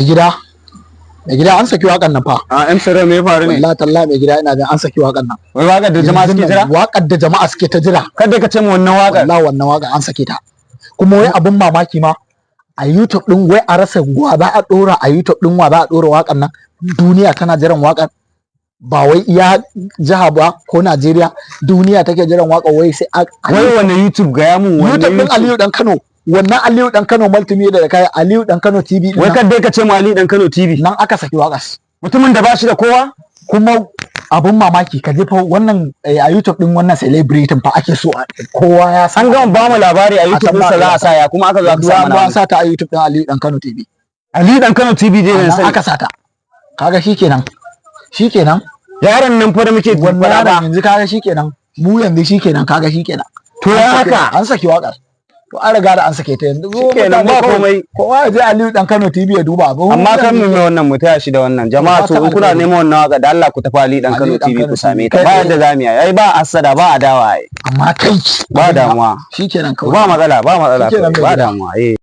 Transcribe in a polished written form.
gida mai gida an saki waƙan nan fa a M7 me ya faru ne wallahi tallahi mai gida ina ga an saki waƙan nan wai waƙar da jama'a suke jira waƙar da jama'a suke ta jira kada ka ce mu wannan waƙar wallahi wannan waƙar an sake ta kuma wai abin mamaki ma a YouTube din wai a rasa wa za a dora a YouTube din wa za a dora waƙar nan duniya tana jiran waƙar ba wai iya jiha ba ko Najeriya duniya take jiran waƙar wai sai wai wannan YouTube ga ya mun wannan YouTube din Aliyu dan Kano wannan Aliyu dan Kano multimedia da kai Aliyu dan Kano TV wai kada ka ce mu Aliyu dan Kano TV nan aka saki waƙar mutumin da ba shi da kowa kuma abun mamaki ka je fa wannan a YouTube din wannan celebrity fa ake so kowa ya san an gama ba mu labari a YouTube din sa za a sa ya kuma aka zo aka sa mana an sa ta a YouTube din Aliyu dan Kano TV Aliyu dan Kano TV dai ne sai aka sa ta kaga shikenan yaron nan fa da muke wannan yaron yanzu kaga shikenan mu yanzu shikenan kaga shikenan to ya haka an saki waƙar to an riga da an sake ta yanzu shikenan ba komai kowa ya je Aliyu dan Kano TV ya duba amma kan mu mai wannan mu taya shi da wannan jama'a to in kuna neman wannan waka da Allah ku tafi Aliyu dan Kano TV ku same ta ba yadda zamu yi ai ba asada ba adawa ai amma kai ba damuwa shikenan kawai ba matsala ba damuwa